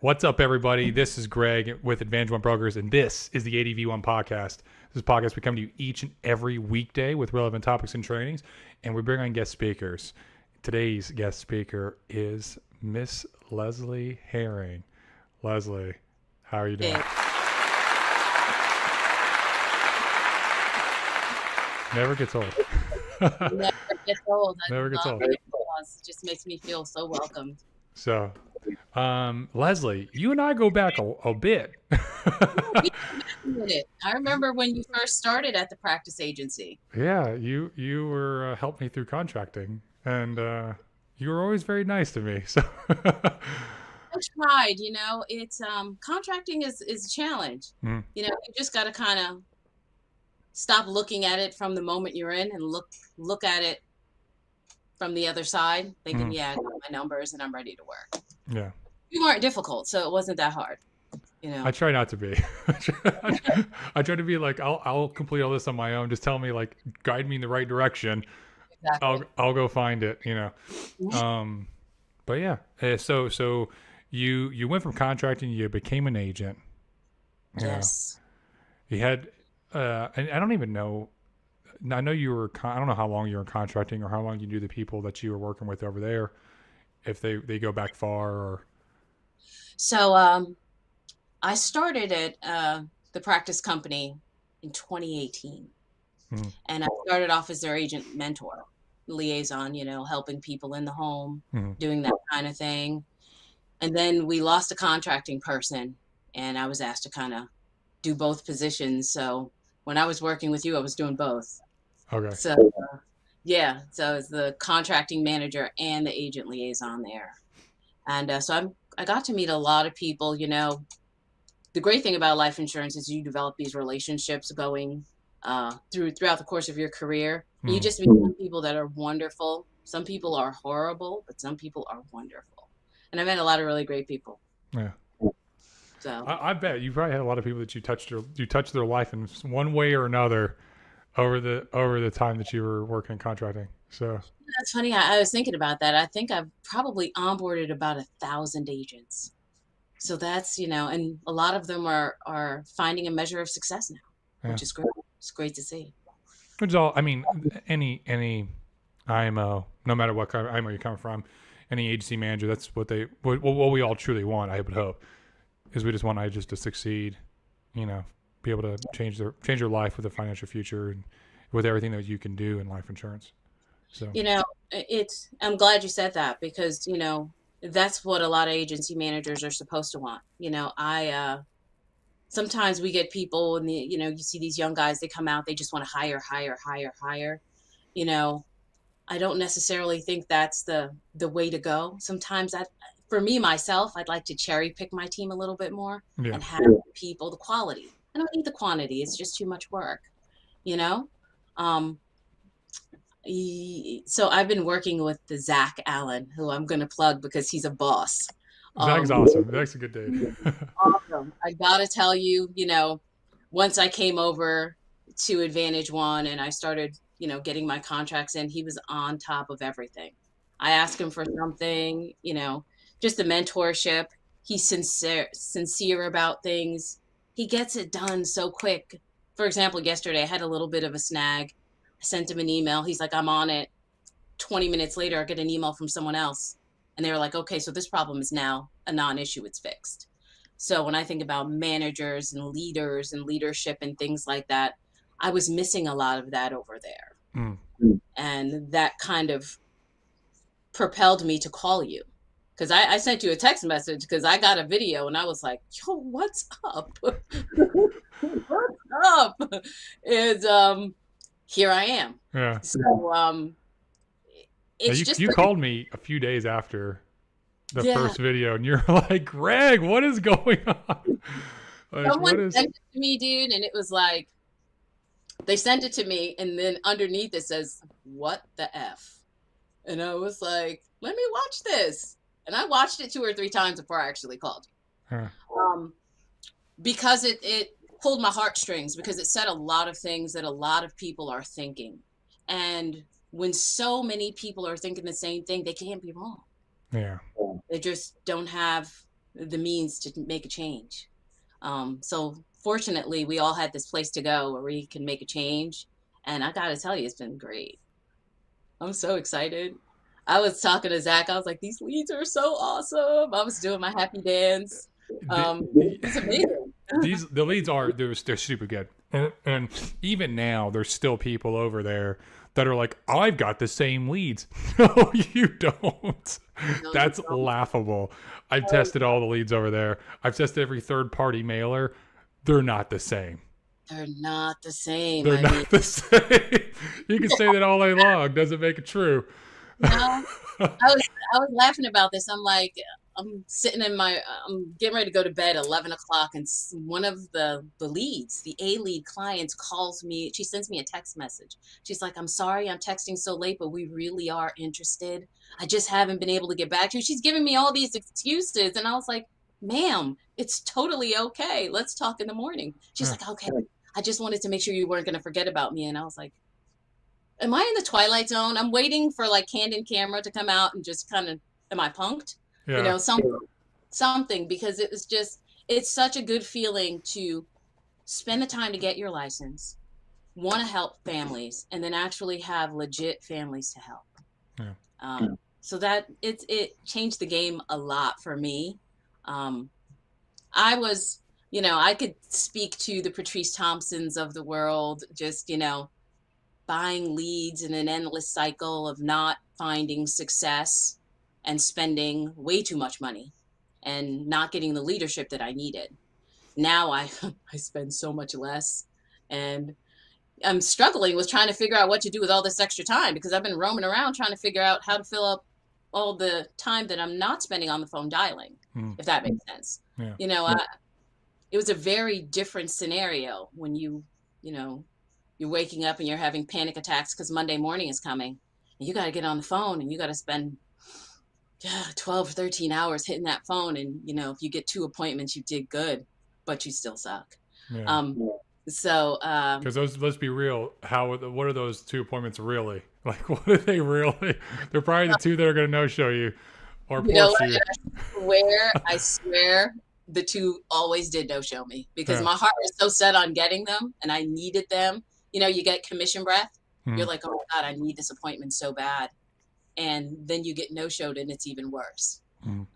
What's up, everybody? This is Greg with Advantage One Brokers, and this is the ADV1 podcast. This podcast we come to you each and every weekday with relevant topics and trainings, and we bring on guest speakers. Today's guest speaker is Miss Leslie Herring. Leslie, how are you doing? Never gets old. Never gets old. Never gets old. It just makes me feel so welcomed. So, Leslie, you and I go back a bit. I remember when you first started at the practice agency. Yeah, you were helped me through contracting, and you were always very nice to me. So I tried. It's contracting is a challenge. Mm. You just got to kind of stop looking at it from the moment you're in and look at it from the other side, thinking, yeah, I got my numbers and I'm ready to work. Yeah. You weren't difficult, so it wasn't that hard. I try not to be. I try to be like, I'll complete all this on my own. Just tell me, like, guide me in the right direction. Exactly. I'll go find it, But yeah, so you went from contracting, you became an agent. Yes. You had, and I don't even know. I know you were. I don't know how long you were contracting or how long you knew the people that you were working with over there, if they go back far or. So I started at the practice company in 2018, and I started off as their agent mentor, liaison. Helping people in the home, doing that kind of thing. And then we lost a contracting person, and I was asked to kind of do both positions. So when I was working with you, I was doing both. Okay. So, so it's the contracting manager and the agent liaison there. And so I got to meet a lot of people. The great thing about life insurance is you develop these relationships going throughout the course of your career. You just meet some people that are wonderful. Some people are horrible, but some people are wonderful. And I met a lot of really great people. Yeah. So I bet you probably had a lot of people that you touched their life in one way or another over the time that you were working in contracting. So that's funny. I was thinking about that. I think I've probably onboarded about 1,000 agents. So that's, and a lot of them are finding a measure of success now, which is great. It's great to see. Which is all, I mean, any IMO, no matter what kind of IMO you're coming from, any agency manager, that's what we all truly want, I would hope, is we just want agents to succeed, be able to change their life with a financial future and with everything that you can do in life insurance. So I'm glad you said that, because that's what a lot of agency managers are supposed to want. Sometimes we get people and you see these young guys, they come out, they just want to hire. I don't necessarily think that's the way to go. Sometimes for me, myself, I'd like to cherry pick my team a little bit more and have people, the quality. I don't need the quantity. It's just too much work, So I've been working with the Zach Allen, who I'm going to plug because he's a boss. Zach's awesome. Zach's a good dude. Awesome. I got to tell you, once I came over to Advantage One and I started, getting my contracts in, he was on top of everything. I asked him for something, just a mentorship. He's sincere about things. He gets it done so quick. For example, yesterday I had a little bit of a snag. I sent him an email. He's like, I'm on it. 20 minutes later, I get an email from someone else. And they were like, okay, so this problem is now a non-issue. It's fixed. So when I think about managers and leaders and leadership and things like that, I was missing a lot of that over there. And that kind of propelled me to call you. Because I sent you a text message because I got a video and I was like, yo, what's up? What's up? Here I am. Yeah. So you called me a few days after the first video and you're like, Greg, what is going on? Someone sent it to me, dude, and it was like, they sent it to me and then underneath it says, what the F? And I was like, let me watch this. And I watched it 2 or 3 times before I actually called you. Because it pulled my heartstrings, because it said a lot of things that a lot of people are thinking. And when so many people are thinking the same thing, they can't be wrong. Yeah. They just don't have the means to make a change. So fortunately, we all had this place to go where we can make a change. And I got to tell you, it's been great. I'm so excited. I was talking to Zach. I was like, these leads are so awesome. I was doing my happy dance. The, It's amazing. the leads are they're super good, and even now there's still people over there that are like, I've got the same leads. No, you don't. No, you That's don't. laughable. I've tested all the leads over there. I've tested every third party mailer. They're not the same. They're not the same. They're I mean, not the same. You can say that all day long. Doesn't make it true. no, I was laughing about this. I'm like, I'm sitting in my, I'm getting ready to go to bed at 11 o'clock, and one of the leads, the A lead clients, calls me. She sends me a text message. She's like, I'm sorry I'm texting so late, but we really are interested. I just haven't been able to get back to you. She's giving me all these excuses, and I was like, ma'am, it's totally okay. Let's talk in the morning. She's Yeah. like, okay. I just wanted to make sure you weren't going to forget about me. And I was like, am I in the twilight zone? I'm waiting for like candid camera to come out and just kind of, am I punked? You Yeah. know, something, because it was just, it's such a good feeling to spend the time to get your license, want to help families, and then actually have legit families to help. Yeah. So that it changed the game a lot for me. Um, I was, I could speak to the Patrice Thompsons of the world, just, buying leads in an endless cycle of not finding success and spending way too much money and not getting the leadership that I needed. Now I I spend so much less, and I'm struggling with trying to figure out what to do with all this extra time, because I've been roaming around trying to figure out how to fill up all the time that I'm not spending on the phone dialing, Mm. if that makes sense. Yeah. It was a very different scenario when you know, you're waking up and you're having panic attacks because Monday morning is coming, and you got to get on the phone and you got to spend 12, 13 hours hitting that phone. And, if you get two appointments, you did good, but you still suck. Yeah. Um, so, Because those, let's be real. What are those 2 appointments really? Like, what are they really? They're probably the 2 that are going to no show you or you know force what? you. I swear the two always did no show me, because Yeah. my heart was so set on getting them and I needed them. You get commission breath. You're Mm. like, oh my God, I need this appointment so bad. And then you get no showed and it's even worse. Mm.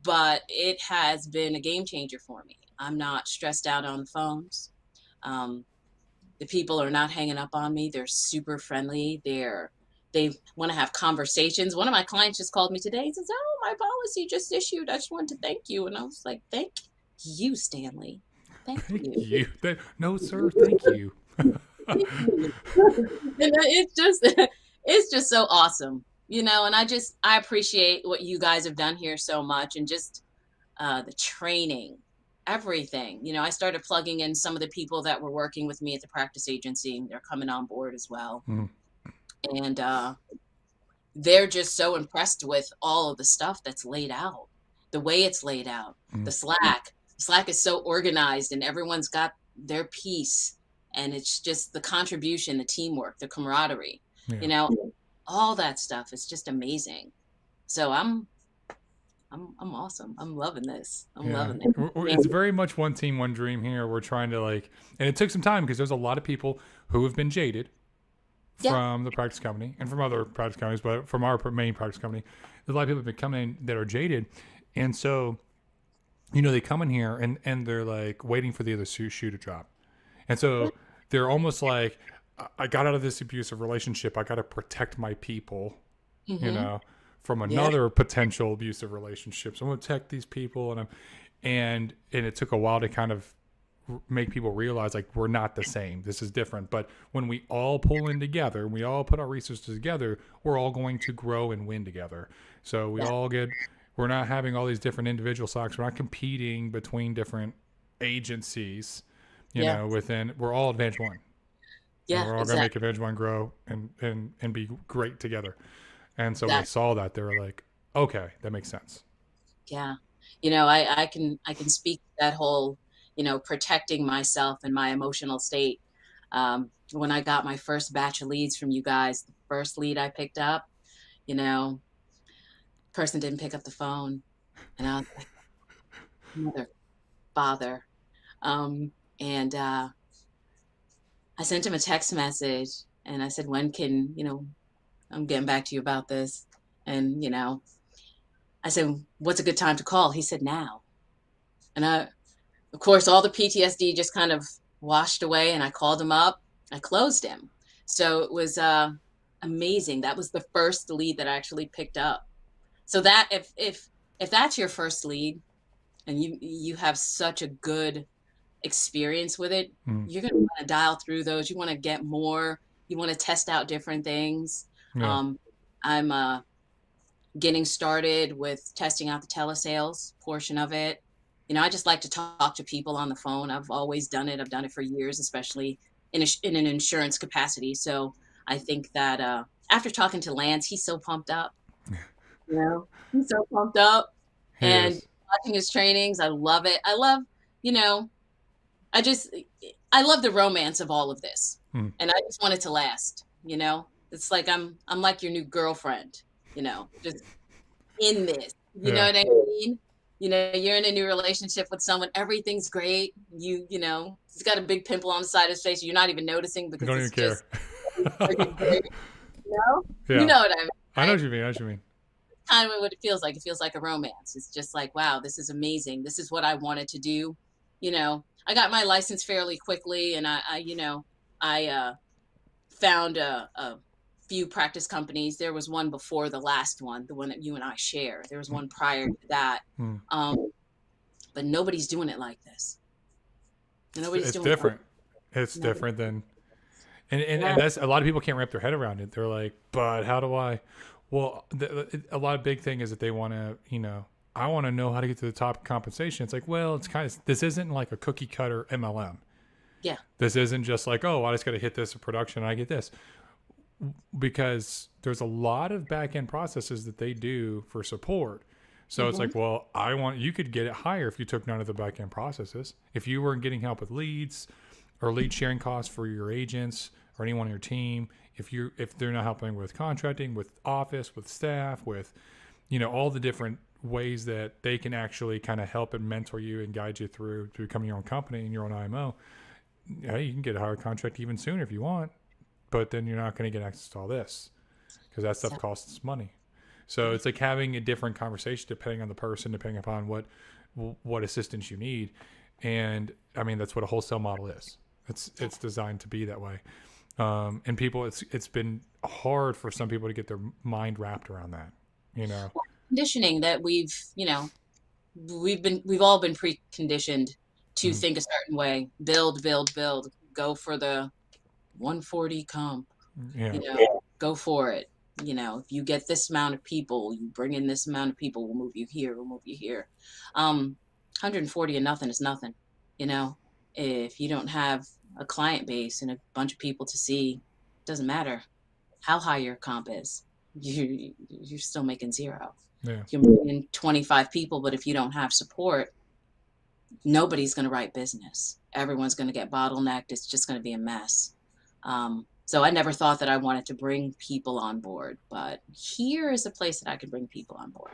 But it has been a game changer for me. I'm not stressed out on the phones. Um, the people are not hanging up on me. They're super friendly. They want to have conversations. One of my clients just called me today. He says, "Oh, my policy just issued. I just wanted to thank you." And I was like, "Thank you, Stanley. Thank Thank you." you. No, sir. Thank you. And it's just so awesome, and I appreciate what you guys have done here so much, and just the training, everything. I started plugging in some of the people that were working with me at the practice agency. They're coming on board as well. Mm. And they're just so impressed with all of the stuff that's laid out, the way it's laid out, Mm. the Slack is so organized and everyone's got their piece, and it's just the contribution, the teamwork, the camaraderie, Yeah. all that stuff is just amazing. So I'm awesome. I'm loving this. I'm Yeah. loving it. It's very much one team, one dream here. We're trying to and it took some time because there's a lot of people who have been jaded Yeah. from the practice company and from other practice companies, but from our main practice company, there's a lot of people have been coming in that are jaded. And so, they come in here and they're like waiting for the other shoe to drop. And so they're almost like, I got out of this abusive relationship. I got to protect my people, Mm-hmm. from another potential abusive relationship. So I'm going to protect these people. And it took a while to kind of make people realize like we're not the same. This is different. But when we all pull in together, we all put our resources together, we're all going to grow and win together. So we're not having all these different individual stocks. We're not competing between different agencies, Yeah. we're all Advantage One. Yeah. And we're all going to make Advantage One grow and be great together. And so when they saw that, they were like, okay, that makes sense. Yeah. I can speak to that whole, protecting myself and my emotional state. When I got my first batch of leads from you guys, the first lead I picked up, person didn't pick up the phone. And I was like, mother, father. And I sent him a text message and I said, when can, I'm getting back to you about this. And, I said, what's a good time to call? He said, now. And of course, all the PTSD just kind of washed away and I called him up. I closed him. So it was amazing. That was the first lead that I actually picked up. So that if that's your first lead and you have such a good experience with it, Mm. you're going to want to dial through those. You want to get more. You want to test out different things. Yeah. I'm getting started with testing out the telesales portion of it. I just like to talk to people on the phone. I've always done it. I've done it for years, especially in an insurance capacity. So I think that after talking to Lance, he's so pumped up. He's so pumped up, He and is. watching his trainings, I love it. I love, you know, I just, I love the romance of all of this, Mm. and I just want it to last. It's like I'm like your new girlfriend. Just in this. You know Yeah. what I mean? You're in a new relationship with someone. Everything's great. He's got a big pimple on the side of his face. You're not even noticing You because don't even it's care. just freaking great. You know? You Yeah. know what I mean, I know right? what you mean. I know what you mean. Kind of what it feels like. It feels like a romance. It's just like, wow, this is amazing. This is what I wanted to do. I got my license fairly quickly, and I found a few practice companies. There was one before the last one, the one that you and I share. There was one prior to that. Mm. Um, but nobody's doing it like this. Nobody's It's doing it. different. It's different than, and Yeah. that's a lot of people can't wrap their head around it. They're like, but how do I? Well, a lot of big thing is that they want to, I want to know how to get to the top compensation. It's like, well, it's kind of, this isn't like a cookie cutter MLM. Yeah. This isn't just like, oh, I just got to hit this in production and I get this. Because there's a lot of back end processes that they do for support. So it's like, well, you could get it higher if you took none of the back end processes. If you weren't getting help with leads or lead sharing costs for your agents or anyone on your team, if they're not helping with contracting, with office, with staff, with, all the different ways that they can actually kind of help and mentor you and guide you through to becoming your own company and your own IMO, yeah, you can get a higher contract even sooner if you want, but then you're not going to get access to all this because that stuff costs money. So it's like having a different conversation depending on the person, depending upon what assistance you need. And I mean, that's what a wholesale model is. It's designed to be that way. And people, it's been hard for some people to get their mind wrapped around that, Conditioning that we've all been preconditioned to Mhm. think a certain way, build, build, build, go for the 140 comp, Yeah. go for it. If you get this amount of people, you bring in this amount of people, we'll move you here, we'll move you here. 140 and nothing is nothing. If you don't have a client base and a bunch of people to see, it doesn't matter how high your comp is. You're still making zero. Yeah. You're making 25 people, but if you don't have support, nobody's going to write business. Everyone's going to get bottlenecked. It's just going to be a mess. So I never thought that I wanted to bring people on board, but here is a place that I can bring people on board.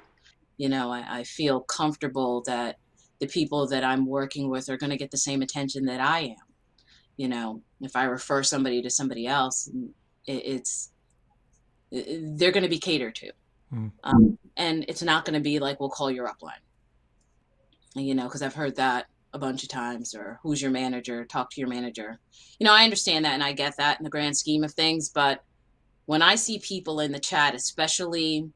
I feel comfortable that the people that I'm working with are going to get the same attention that I am. If I refer somebody to somebody else, it's they're going to be catered to. Mm. And it's not going to be like, we'll call your upline, because I've heard that a bunch of times, or who's your manager, talk to your manager. I understand that and I get that in the grand scheme of things, but when I see people in the chat, especially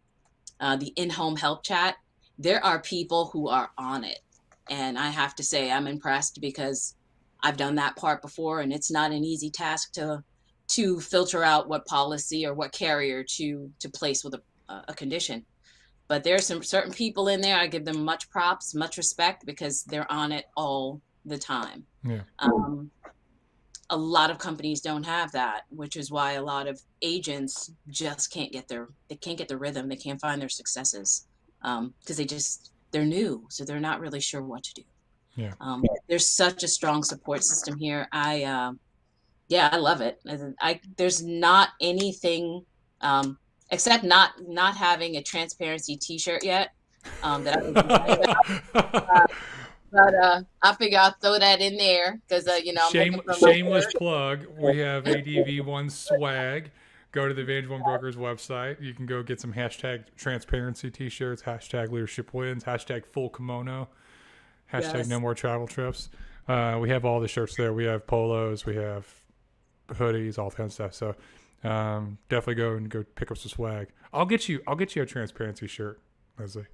the in-home help chat, there are people who are on it. And I have to say, I'm impressed because I've done that part before, and it's not an easy task to filter out what policy or what carrier to place with a condition. But there's some certain people in there, I give them much props, much respect, because they're on it all the time. Yeah. A lot of companies don't have that, which is why a lot of agents just can't get the rhythm. They can't find their successes because they're new, so they're not really sure what to do. Yeah. There's such a strong support system here. I love it. There's not anything except not having a transparency T-shirt yet that I can brag about. But I figure I'll throw that in there because I'm looking for my Shameless shirt. plug. We have ADV1 swag. Go to the Advantage One Brokers website. You can go get some hashtag transparency t-shirts, hashtag leadership wins, hashtag full kimono, hashtag no Yes. more travel trips. We have all the shirts there. We have polos, we have hoodies, all kinds of stuff. So definitely go pick up some swag. I'll get you a transparency shirt, Leslie.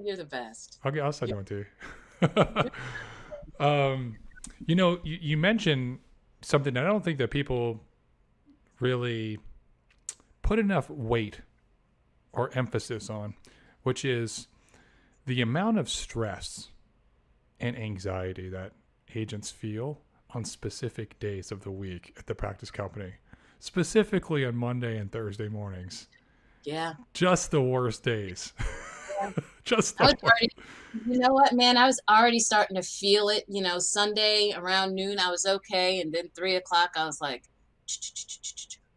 You're the best. I'll send You're, you one to you. um, you mentioned something that I don't think that people really put enough weight or emphasis on, which is the amount of stress and anxiety that agents feel on specific days of the week at the practice company, specifically on Monday and Thursday mornings. yeah. Just the worst days. Just I the was worst. already, you know what, man? I was already starting to feel it. Sunday around noon, I was okay, and then 3 o'clock, I was like,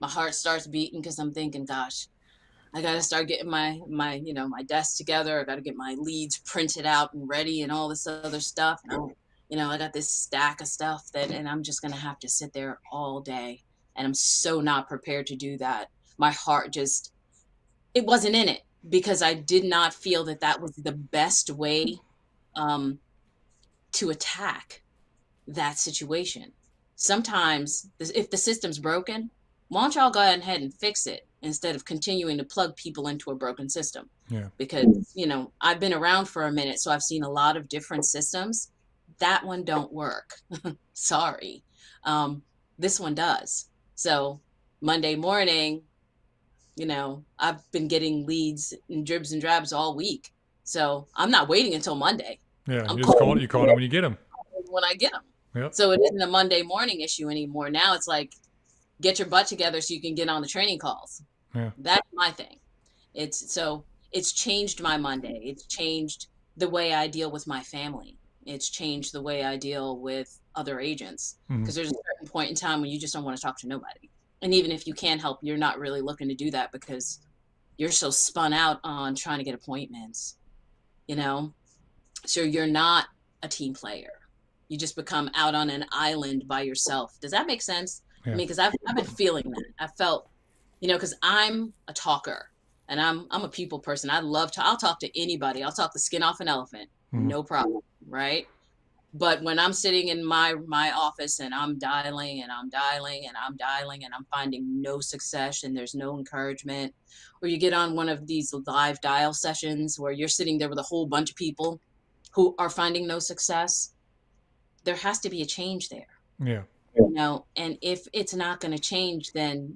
my heart starts beating because I'm thinking, gosh, I got to start getting my desk together. I got to get my leads printed out and ready and all this other stuff. And I got this stack of stuff and I'm just gonna have to sit there all day, and I'm so not prepared to do that. My heart just it wasn't in it because I did not feel that that was the best way um, to attack that situation. Sometimes, if the system's broken, why don't y'all go ahead and fix it instead of continuing to plug people into a broken system? Yeah. Because, I've been around for a minute, so I've seen a lot of different systems. That one don't work. Sorry. Um, this one does. So Monday morning, I've been getting leads in dribs and drabs all week. So I'm not waiting until Monday. Yeah. I'm You just calling you call them when you get them. when I get them. Yep. So it isn't a Monday morning issue anymore. Now it's like, get your butt together so you can get on the training calls. Yeah. That's my thing. It's changed my Monday. It's changed the way I deal with my family. It's changed the way I deal with other agents Mm-hmm. because there's a certain point in time when you just don't want to talk to nobody. And even if you can help, you're not really looking to do that because you're so spun out on trying to get appointments, you know? So you're not a team player. You just become out on an island by yourself. Does that make sense? I Yeah. mean, because I've been feeling that. I felt, because I'm a talker and I'm a people person. I'll talk to anybody. I'll talk the skin off an elephant. Mm-hmm. No problem. Right. But when I'm sitting in my office and I'm dialing and I'm dialing and I'm dialing and I'm finding no success and there's no encouragement, or you get on one of these live dial sessions where you're sitting there with a whole bunch of people who are finding no success, there has to be a change there. Yeah. And if it's not going to change, then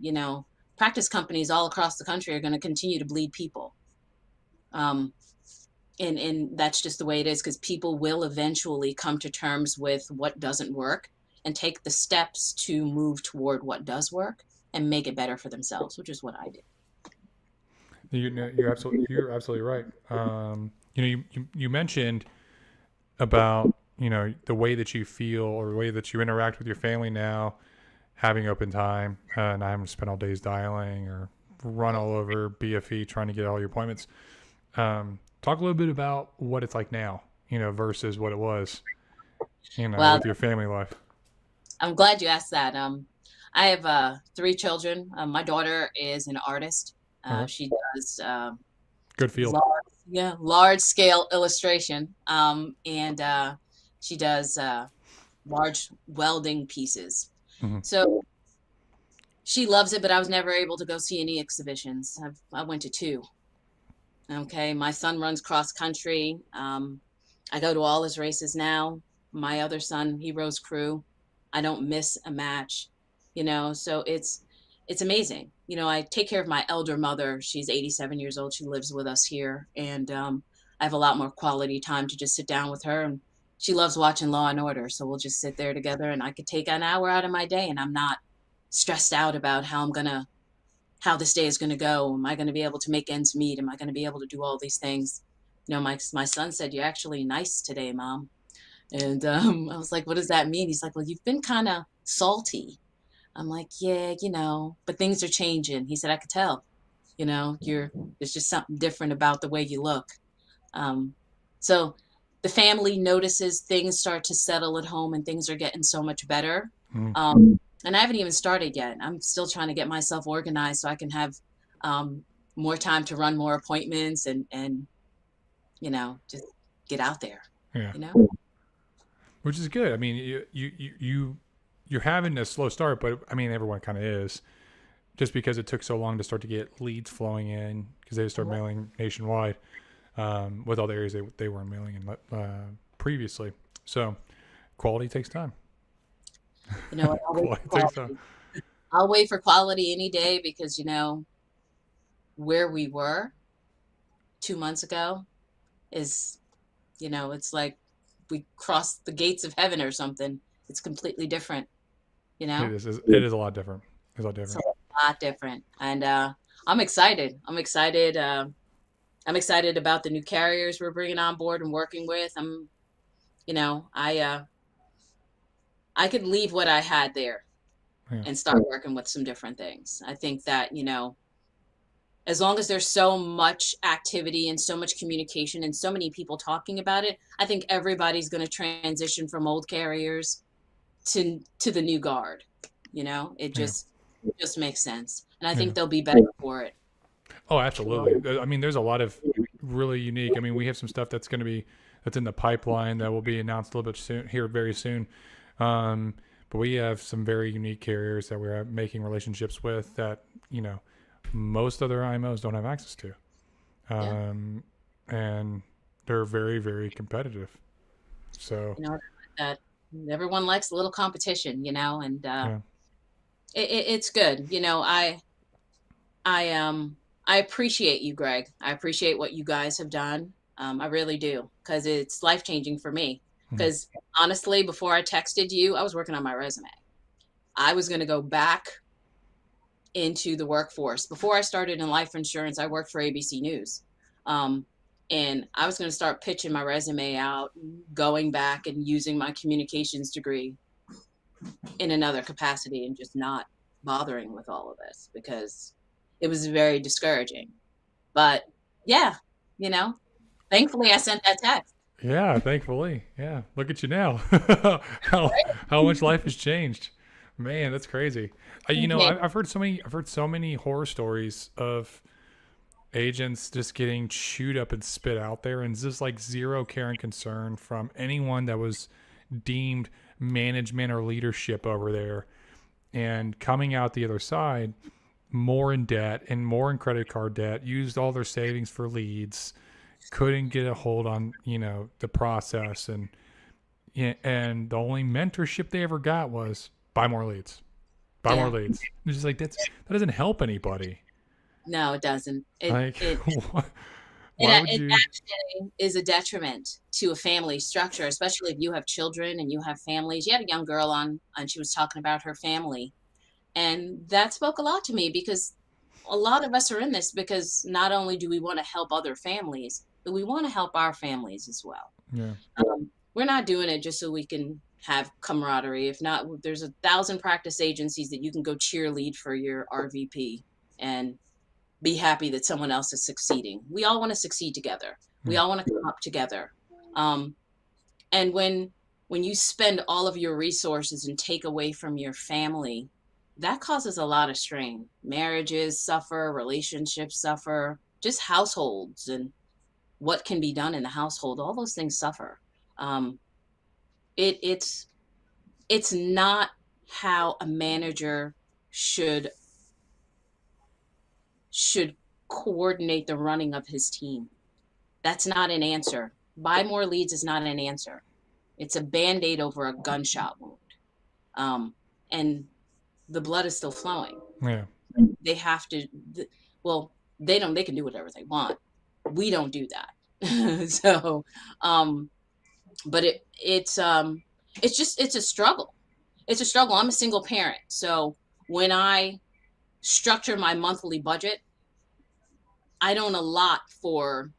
practice companies all across the country are going to continue to bleed people. Um, and that's just the way it is because people will eventually come to terms with what doesn't work and take the steps to move toward what does work and make it better for themselves, which is what I did. You're absolutely right. You mentioned about the way that you feel or the way that you interact with your family now, having open time, and I haven't spent all days dialing or run all over BFE trying to get all your appointments. Talk a little bit about what it's like now, versus what it was, Well, with your family life. I'm glad you asked that. I have 3 children. My daughter is an artist. Okay. She does Good field. large scale illustration, and she does large welding pieces. Mm-hmm. So she loves it, but I was never able to go see any exhibitions. I went to 2. Okay, my son runs cross country. I go to all his races now. My other son, he rows crew. I don't miss a match, so it's amazing. I take care of my elder mother. She's 87 years old. She lives with us here, and I have a lot more quality time to just sit down with her. And she loves watching Law and Order, so we'll just sit there together, and I could take an hour out of my day, and I'm not stressed out about how this day is going to go. Am I going to be able to make ends meet? Am I going to be able to do all these things? My son said, "You're actually nice today, Mom." And I was like, "What does that mean?" He's like, "Well, you've been kind of salty." I'm like, "Yeah, but things are changing." He said, "I could tell, there's just something different about the way you look." Um, so the family notices things start to settle at home and things are getting so much better. Mm. And I haven't even started yet. I'm still trying to get myself organized so I can have um, more time to run more appointments and just get out there. Yeah, You know, which is good. I mean, you're having a slow start, but I mean, everyone kind of is, just because it took so long to start to get leads flowing in because they started mailing nationwide with all the areas they weren't mailing in previously. So quality takes time. I'll wait Quality for takes time. quality. I'll wait for quality any day because where we were 2 months ago is, it's like we crossed the gates of heaven or something. It's completely different. You know, It is a lot different. It's a lot it's different. a lot different, and I'm excited. I'm excited. I'm excited about the new carriers we're bringing on board and working with. I could leave what I had there Yeah. and start working with some different things. I think that as long as there's so much activity and so much communication and so many people talking about it, I think everybody's going to transition from old carriers to the new guard. Yeah. It just makes sense, and I Yeah. think they'll be better for it. Oh, absolutely. I mean, there's a lot of really unique. I mean, we have some stuff that's in the pipeline that will be announced a little bit soon here very soon. Um, but we have some very unique carriers that we're making relationships with that most other IMOs don't have access to, Yeah, and they're very very competitive. So you know that everyone likes a little competition, and yeah, it's good. I appreciate you, Greg. I appreciate what you guys have done. I really do, because it's life changing for me. Mhm. Because honestly, before I texted you, I was working on my resume. I was going to go back into the workforce. Before I started in life insurance, I worked for ABC News. Um, and I was going to start pitching my resume out, going back and using my communications degree in another capacity and just not bothering with all of this because it was very discouraging. But yeah, you know, thankfully I sent that text. Yeah, thankfully. Yeah, look at you now. how how much life has changed. Man, that's crazy. Okay. I've heard so many horror stories of agents just getting chewed up and spit out there, and just like zero care and concern from anyone that was deemed management or leadership over there, and coming out the other side more in debt and more in credit card debt, used all their savings for leads, couldn't get a hold on the process, and the only mentorship they ever got was buy more leads, buy more Yeah. leads. It's just like that doesn't help anybody. No, it doesn't. Like why would It you? actually is a detriment to a family structure, especially if you have children and you have families. You had a young girl on, and she was talking about her family. And that spoke a lot to me because a lot of us are in this because not only do we want to help other families, but we want to help our families as well. Yeah, We're not doing it just so we can have camaraderie. If not, there's 1,000 practice agencies that you can go cheerlead for your RVP and be happy that someone else is succeeding. We all want to succeed together. We yeah, all want to come up together. Um, and when you spend all of your resources and take away from your family, that causes a lot of strain. Marriages suffer, relationships suffer, just households and what can be done in the household. All those things suffer. Um, it it's not how a manager should should coordinate the running of his team. That's not an answer. Buy more leads is not an answer. It's a band-aid over a gunshot wound. Um, and the blood is still flowing. yeah, They have to, well, they can do whatever they want. We don't do that. So, um, but it's a struggle. It's a struggle. I'm a single parent. So when I structure my monthly budget, I don't allot for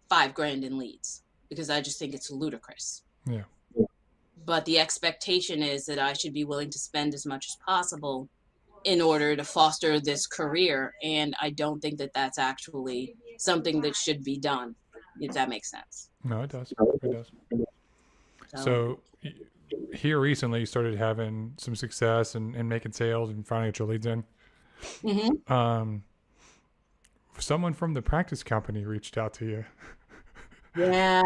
5 grand in leads because I just think it's ludicrous. yeah. But the expectation is that I should be willing to spend as much as possible in order to foster this career. And I don't think that that's actually something that should be done, if that makes sense. No, it does. It does. So, So here recently, you started having some success and making sales and finally get your leads in. hmm Um, someone from the practice company reached out to you. yeah,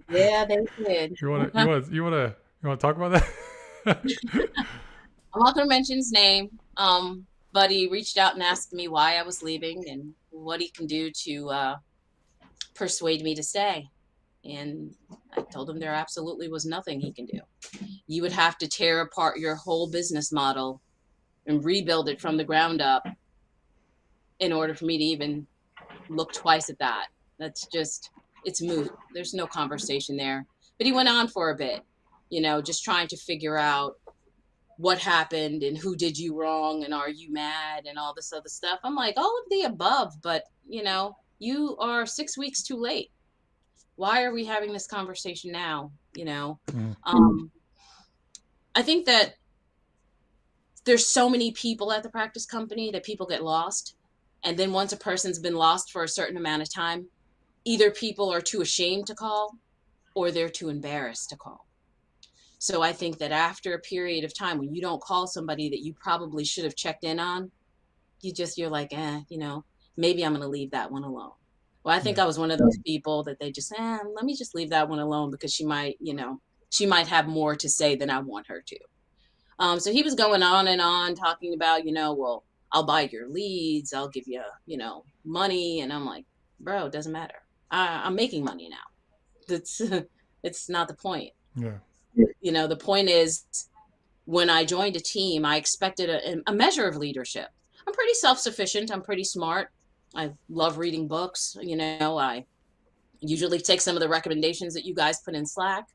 yeah, they did. You want to talk about that? I'm not going to mention his name, but he reached out and asked me why I was leaving and what he can do to persuade me to stay. And I told him there absolutely was nothing he can do. You would have to tear apart your whole business model and rebuild it from the ground up in order for me to even look twice at that. That's just, it's moot. There's no conversation there. But he went on for a bit, just trying to figure out what happened and who did you wrong and are you mad and all this other stuff. I'm like, all of the above, but you are 6 weeks too late. Why are we having this conversation now? Mm, Um, I think that there's so many people at the practice company that people get lost. And then once a person's been lost for a certain amount of time, either people are too ashamed to call or they're too embarrassed to call. So I think that after a period of time when you don't call somebody that you probably should have checked in on, you're like, maybe I'm going to leave that one alone. Well, I think yeah. I was one of those people that they just, let me just leave that one alone because she might have more to say than I want her to. So he was going on and on talking about, well, I'll buy your leads. I'll give you, money. And I'm like, bro, it doesn't matter. I'm making money now. That's, it's not the point. Yeah. The point is when I joined a team, I expected a measure of leadership. I'm pretty self-sufficient. I'm pretty smart. I love reading books. I usually take some of the recommendations that you guys put in Slack.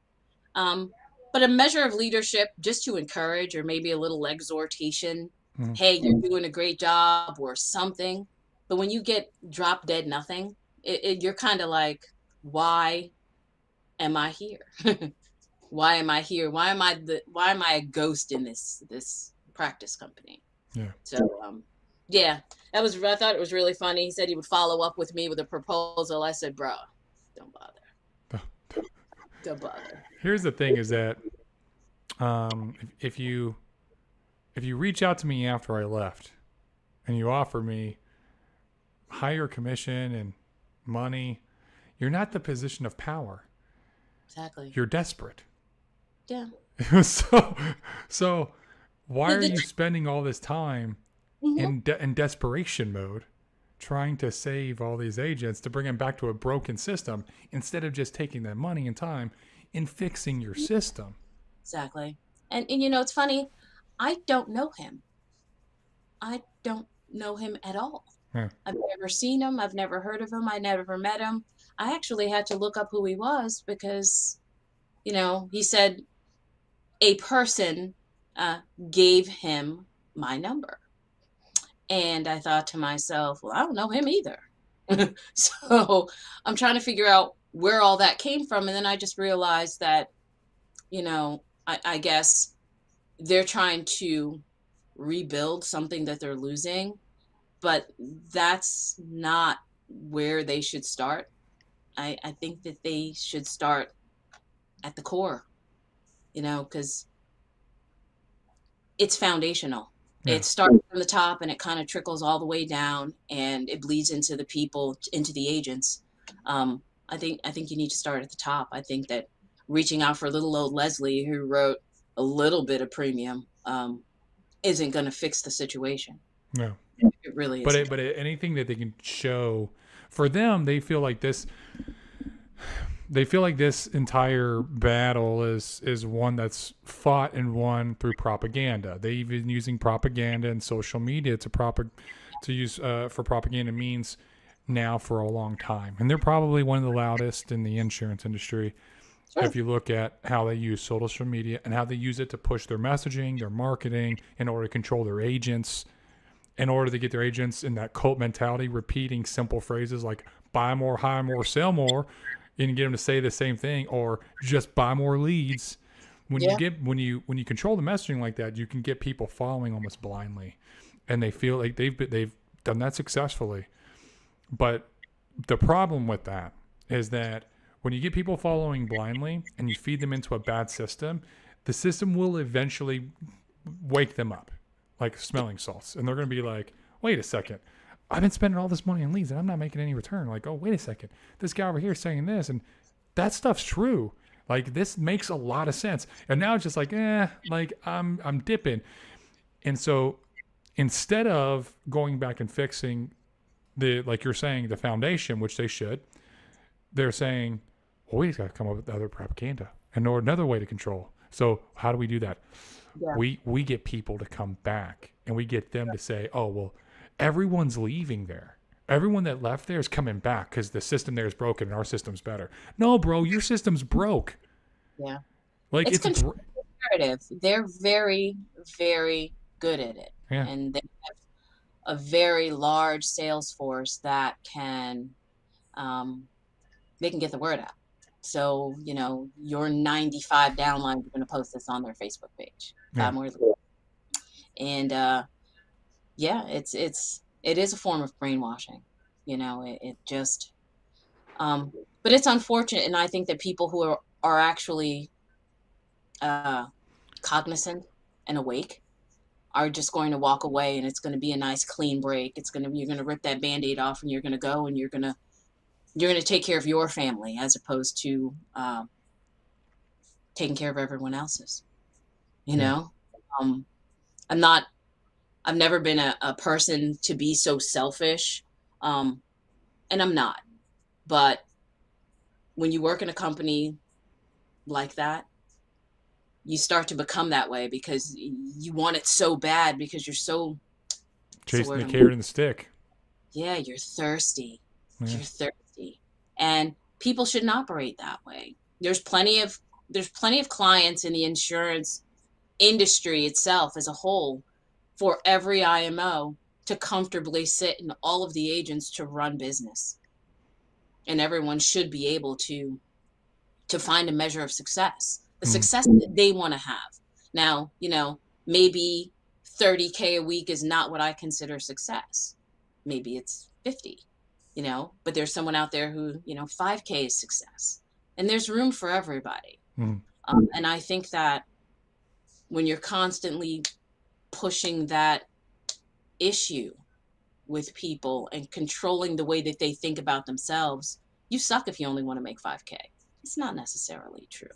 Um, but a measure of leadership just to encourage or maybe a little exhortation. Mm, Hey, you're doing a great job or something. But when you get drop dead nothing, you're kind of like, why am I here? Why am I here? Why am I a ghost in this practice company? yeah. So yeah, I thought it was really funny. He said he would follow up with me with a proposal. I said, bro, don't bother. Don't bother. Here's the thing: is that if you reach out to me after I left and you offer me higher commission and money, you're not the position of power. Exactly. You're desperate. Yeah. so so why The, are the, you spending all this time mhm. in desperation mode trying to save all these agents to bring them back to a broken system instead of just taking that money and time and fixing your system? Exactly. And it's funny. I don't know him. I don't know him at all. Yeah. I've never seen him. I've never heard of him. I never met him. I actually had to look up who he was because, he said a person gave him my number. And I thought to myself, well, I don't know him either. So I'm trying to figure out where all that came from. And then I just realized that, I guess they're trying to rebuild something that they're losing, but that's not where they should start. I think that they should start at the core, because it's foundational. Yeah. It starts from the top and it kind of trickles all the way down and it bleeds into the people, into the agents. I think you need to start at the top. I think that reaching out for little old Leslie, who wrote a little bit of premium, isn't going to fix the situation. No. It really But isn't. anything that they can show for them, they feel like this entire battle is one that's fought and won through propaganda. They've been using propaganda and social media to use for propaganda means now for a long time, and they're probably one of the loudest in the insurance industry. Sure. If you look at how they use social media and how they use it to push their messaging, their marketing, in order to control their agents, in order to get their agents in that cult mentality, repeating simple phrases like buy more, hire more, sell more, and get them to say the same thing, or just buy more leads. When Yeah. when you control the messaging like that, you can get people following almost blindly, and they feel like they've done that successfully. But the problem with that is that When you get people following blindly and you feed them into a bad system, the system will eventually wake them up like smelling salts. And they're going to be like, wait a second. I've been spending all this money on leads and I'm not making any return. Like, oh, wait a second. This guy over here is saying this, and that stuff's true. Like, this makes a lot of sense. And now it's just like, like I'm dipping. And so instead of going back and fixing like you're saying, the foundation, which they should, they're saying, well, we just got to come up with other propaganda and or another way to control. So how do we do that? Yeah. We get people to come back and we get them to say, oh, well, everyone's leaving there. Everyone that left there is coming back because the system there is broken and our system's better. No, bro, your system's broke. Yeah. Like It's control narrative. They're very, very good at it. Yeah. And they have a very large sales force that can, they can get the word out. So, you know, your 95 downlines are going to post this on their Facebook page. Yeah. And yeah, it is a form of brainwashing. You know, it just, but it's unfortunate, and I think that people who are actually cognizant and awake are just going to walk away, and it's going to be a nice clean break. You're going to rip that Band-Aid off, and you're going to go, and you're going to take care of your family as opposed to taking care of everyone else's. You know, I've never been a person to be so selfish, and I'm not. But when you work in a company like that, you start to become that way because you want it so bad because you're so chasing the carrot and the stick. Yeah, you're thirsty. Yeah. You're thirsty, and people shouldn't operate that way. There's plenty of clients in the insurance industry itself as a whole for every IMO to comfortably sit and all of the agents to run business. And everyone should be able to find a measure of success, the success that they want to have. Now, you know, maybe 30K a week is not what I consider success. Maybe it's 50, you know, but there's someone out there who, you know, 5K is success. And there's room for everybody. And I think that when you're constantly pushing that issue with people and controlling the way that they think about themselves, you suck if you only want to make 5K. It's not necessarily true.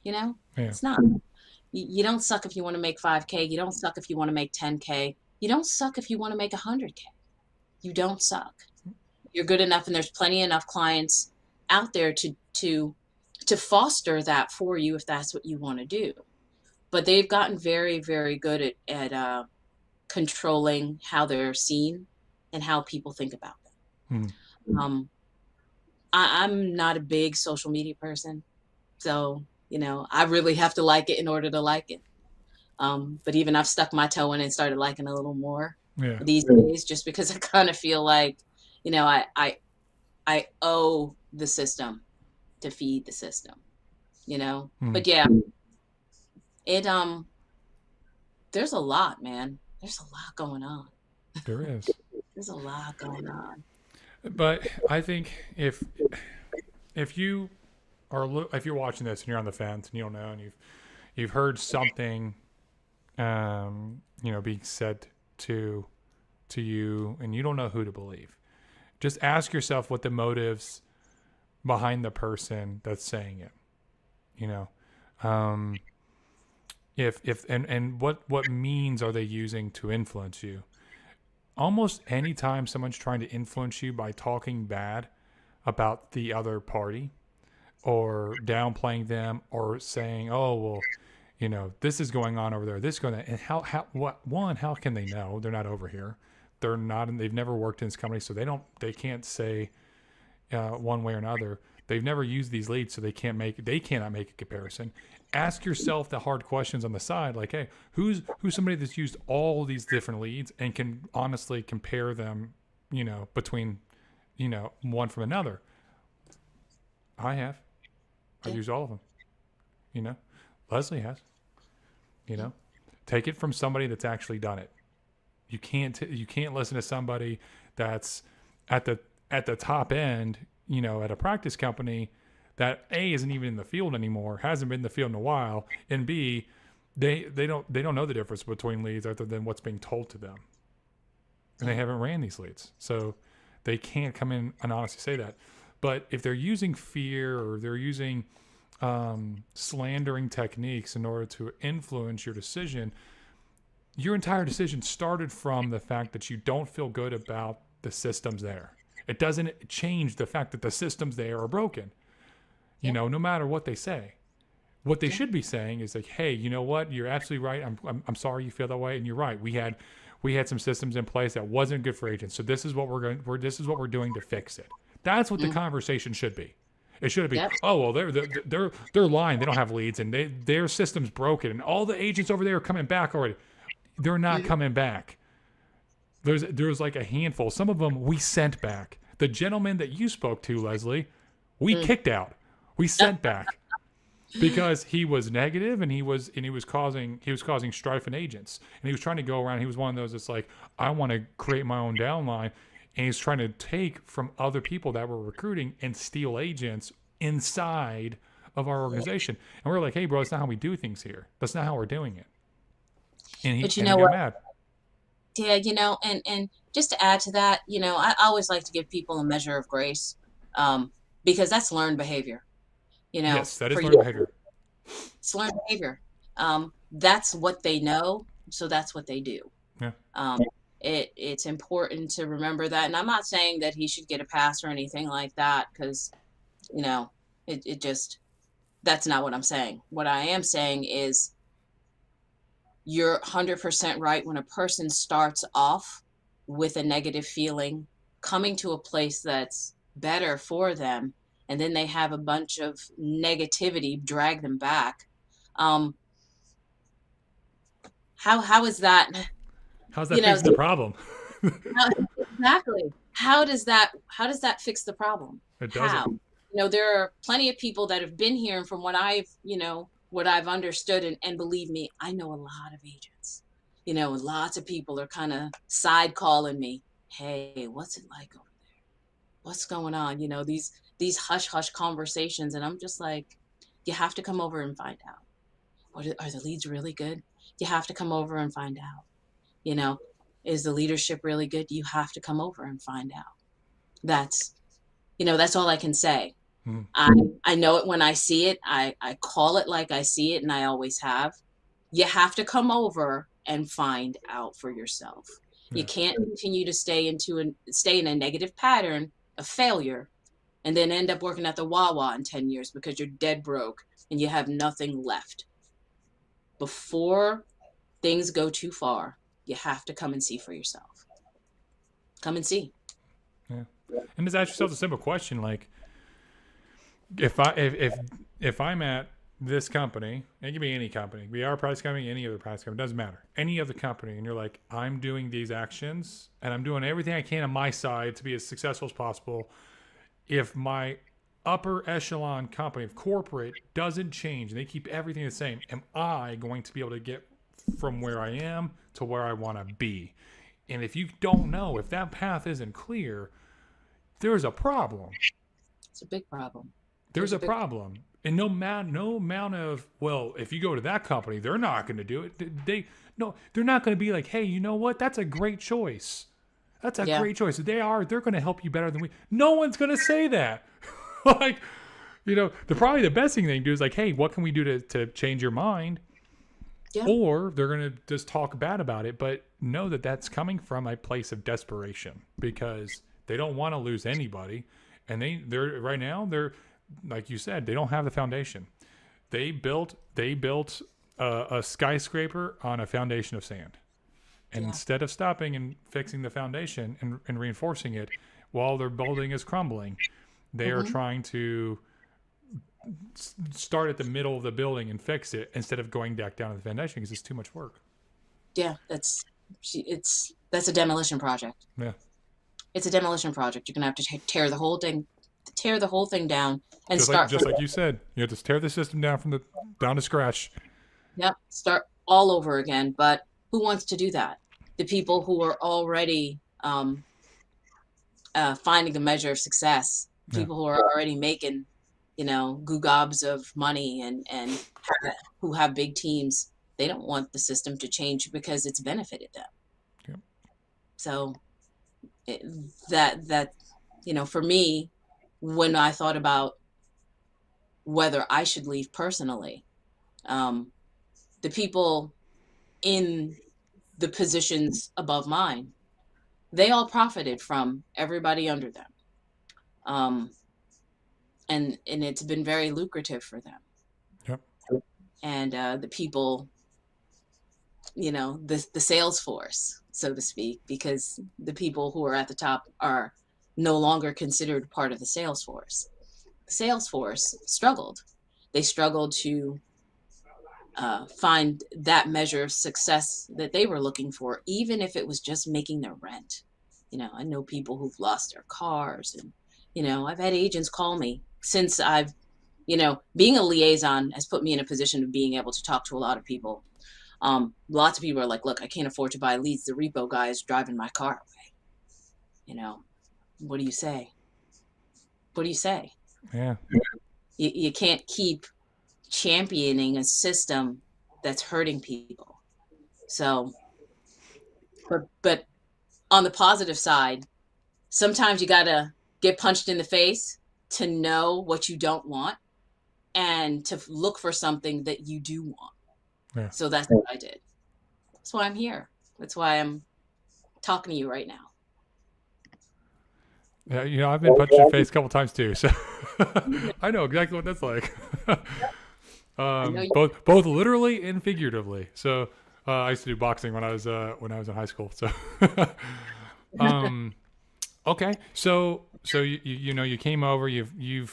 You know, It's not. You don't suck if you want to make 5K. You don't suck if you want to make 10K. You don't suck if you want to make 100K. You don't suck. You're good enough, and there's plenty enough clients out there to foster that for you if that's what you want to do. But they've gotten very, very good at controlling how they're seen and how people think about them. I'm not a big social media person, so, you know, I really have to like it in order to like it. But even I've stuck my toe in and started liking a little more these days, just because I kind of feel like, you know, I owe the system to feed the system, you know. But yeah, there's a lot, man. There's a lot going on. There is. There's a lot going on. But I think if you're watching this and you're on the fence and you don't know, and you've heard something, you know, being said to you, and you don't know who to believe, just ask yourself what the motives behind the person that's saying it. You know, and what means are they using to influence you? Almost any time someone's trying to influence you by talking bad about the other party or downplaying them or saying, oh, well, you know, this is going on over there, this is going on, and how can they know? They're not over here. They've never worked in this company, so they can't say one way or another. They've never used these leads, so they cannot make a comparison. Ask yourself the hard questions on the side, like, hey, who's somebody that's used all these different leads and can honestly compare them, you know, between, you know, one from another. I have. I've used all of them. You know, Leslie has. You know, take it from somebody that's actually done it. You can't listen to somebody that's at the top end, you know, at a practice company that A isn't even in the field anymore, hasn't been in the field in a while, and B, they don't know the difference between leads other than what's being told to them, and they haven't ran these leads, so they can't come in and honestly say that. But if they're using fear or they're using slandering techniques in order to influence your decision, your entire decision started from the fact that you don't feel good about the systems there. It doesn't change the fact that the systems there are broken. You know, no matter what they say. What they should be saying is like, hey, you know what? You're absolutely right. I'm sorry you feel that way, and you're right. We had some systems in place that wasn't good for agents. So this is what this is what we're doing to fix it. That's what the conversation should be. It should be, oh well, they're lying. They don't have leads, and their system's broken, and all the agents over there are coming back already. They're not coming back. There's like a handful. Some of them we sent back. The gentleman that you spoke to, Leslie, we kicked out. We sent back because he was negative and he was causing strife in agents, and he was trying to go around. He was one of those that's like, I want to create my own downline, and he's trying to take from other people that were recruiting and steal agents inside of our organization. And we're like, hey, bro, that's not how we do things here. That's not how we're doing it. And he, But you and know he got what? mad. Yeah, and just to add to that, I always like to give people a measure of grace, because that's learned behavior. Yes, that is For learned you, behavior. it's learned behavior. That's what they know, so that's what they do. Yeah. It's important to remember that, and I'm not saying that he should get a pass or anything like that, because it just that's not what I'm saying. What I am saying is you're 100% right. When a person starts off with a negative feeling, coming to a place that's better for them, and then they have a bunch of negativity drag them back. How is that? How's that fixing the problem? Exactly. How does that fix the problem? It How? doesn't. There are plenty of people that have been here, and from what I've understood, and believe me, I know a lot of agents. And lots of people are kind of side calling me, hey, what's it like over there? What's going on? These hush hush conversations, and I'm just like, you have to come over and find out. Are the leads really good? You have to come over and find out. Is the leadership really good? You have to come over and find out. That's all I can say. Mm. I know it when I see it. I call it like I see it, and I always have. You have to come over and find out for yourself. Yeah. You can't continue to stay in a negative pattern of failure and then end up working at the Wawa in 10 years because you're dead broke and you have nothing left. Before things go too far, you have to come and see for yourself. Come and see. Yeah. And just ask yourself a simple question, like, if I'm at this company, it can be any company, be our price company, any other price company, doesn't matter, any other company, and you're like, I'm doing these actions and I'm doing everything I can on my side to be as successful as possible. If my upper echelon company of corporate doesn't change and they keep everything the same, am I going to be able to get from where I am to where I want to be? And if you don't know, if that path isn't clear, there's a problem. It's a big problem. There's a problem. And no amount of, well, if you go to that company, they're not going to do it. They're not going to be like, hey, you know what? That's a great choice. That's a great choice. They're going to help you better than we. No one's going to say that. Like, probably the best thing they can do is like, hey, what can we do to change your mind? Yeah. Or they're going to just talk bad about it, but know that that's coming from a place of desperation because they don't want to lose anybody. And they're right now, like you said, they don't have the foundation. They built a skyscraper on a foundation of sand. And instead of stopping and fixing the foundation and reinforcing it while their building is crumbling, they are trying to start at the middle of the building and fix it instead of going back down to the foundation because it's too much work. Yeah, that's a demolition project. Yeah. It's a demolition project. You're going to have to tear the whole thing down and just like you said, just tear the system down down to scratch. Yep. Start all over again. But who wants to do that? The people who are already finding a measure of success, people who are already making, googobs of money who have big teams, they don't want the system to change because it's benefited them. Yep. So it, that for me, when I thought about whether I should leave personally, the people in the positions above mine, they all profited from everybody under them. Um, and it's been very lucrative for them. Yep. And the people, the sales force, so to speak, because the people who are at the top are no longer considered part of the sales force. The sales force struggled. They struggled to find that measure of success that they were looking for, even if it was just making their rent. I know people who've lost their cars, and I've had agents call me since I've, being a liaison has put me in a position of being able to talk to a lot of people. Lots of people are like, look, I can't afford to buy leads. The repo guy is driving my car away. What do you say? What do you say? Yeah. You can't keep championing a system that's hurting people. So, but on the positive side, sometimes you got to get punched in the face to know what you don't want and to look for something that you do want. Yeah. So that's what I did. That's why I'm here. That's why I'm talking to you right now. Yeah, I've been punched in the face a couple times too, so I know exactly what that's like. Both literally and figuratively. So I used to do boxing when I was in high school. So okay, so you came over. You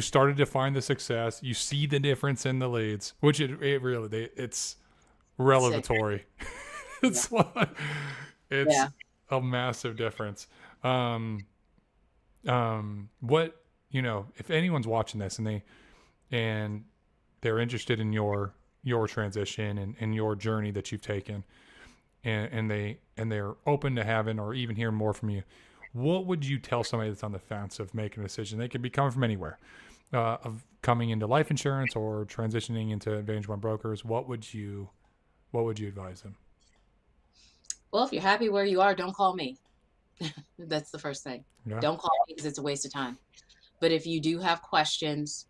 started to find the success. You see the difference in the leads, which it's revelatory. It's a massive difference. What if anyone's watching this and they're interested in your transition and your journey that you've taken, and they're open to having or even hearing more from you, what would you tell somebody that's on the fence of making a decision? They could be coming from anywhere, of coming into life insurance or transitioning into Advantage One brokers. What would you advise them? Well, if you're happy where you are, don't call me. That's the first thing. Yeah. Don't call me because it's a waste of time. But if you do have questions,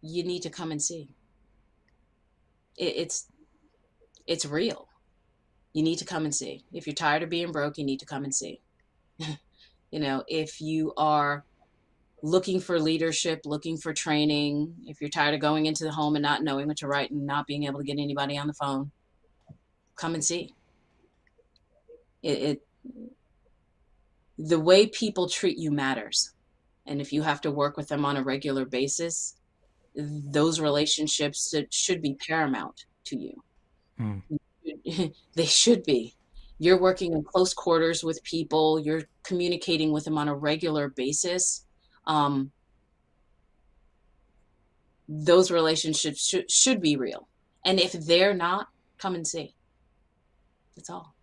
you need to come and see. It's real. You need to come and see. If you're tired of being broke, you need to come and see. If you are looking for leadership, looking for training, if you're tired of going into the home and not knowing what to write and not being able to get anybody on the phone, come and see. The way people treat you matters. And if you have to work with them on a regular basis, those relationships should be paramount to you. Hmm. They should be. You're working in close quarters with people. You're communicating with them on a regular basis. Those relationships should be real. And if they're not, come and see. That's all.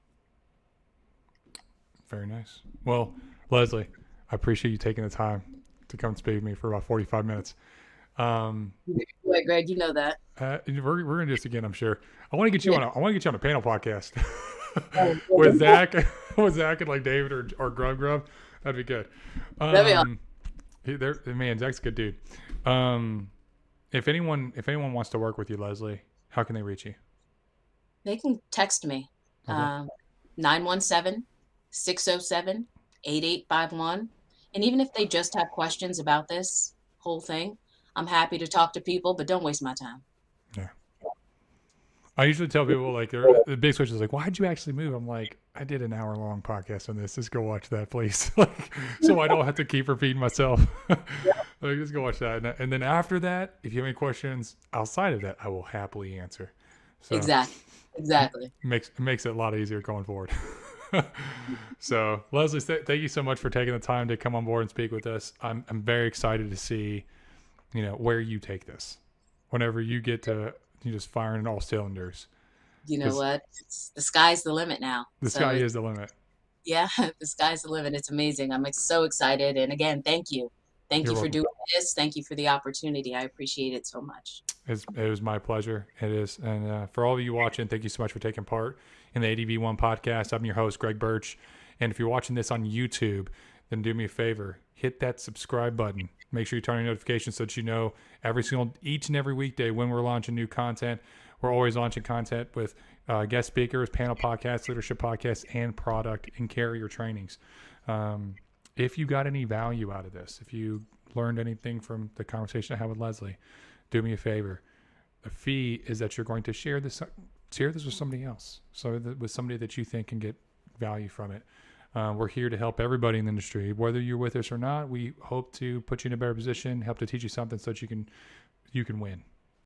Very nice. Well, Leslie, I appreciate you taking the time to come speak with me for about 45 minutes. Wait, Greg, you know that. We're gonna do this again, I'm sure. I want to get you on a panel podcast with Zach, and like David or Grub. That'd be good. That'd be Man, Zach's a good dude. If anyone wants to work with you, Leslie, how can they reach you? They can text me. Okay. 917-607-8851. And even if they just have questions about this whole thing, I'm happy to talk to people, but don't waste my time. Yeah. I usually tell people, like, the big switch is like, why'd you actually move? I'm like, I did an hour-long podcast on this. Just go watch that, please. Like, so I don't have to keep repeating myself. Like, just go watch that. And then after that, if you have any questions outside of that, I will happily answer. So Exactly. It makes it a lot easier going forward. So, Leslie, thank you so much for taking the time to come on board and speak with us. I'm very excited to see, where you take this. Whenever you get to just firing in all cylinders. You know what? The sky's the limit now. The sky is the limit. Yeah, the sky's the limit. It's amazing. I'm like so excited. And again, thank you. Thank You're you for welcome. doing this. Thank you for the opportunity. I appreciate it so much. It was my pleasure. It is. And for all of you watching, thank you so much for taking part in the ADV1 podcast. I'm your host, Greg Birch. And if you're watching this on YouTube, then do me a favor, hit that subscribe button. Make sure you turn on notifications so that you know each and every weekday when we're launching new content. We're always launching content with guest speakers, panel podcasts, leadership podcasts, and product and carrier trainings. If you got any value out of this, if you learned anything from the conversation I had with Leslie, do me a favor. The fee is that you're going to share this with somebody else, with somebody that you think can get value from it. We're here to help everybody in the industry, whether you're with us or not. We hope to put you in a better position, help to teach you something so that you can win.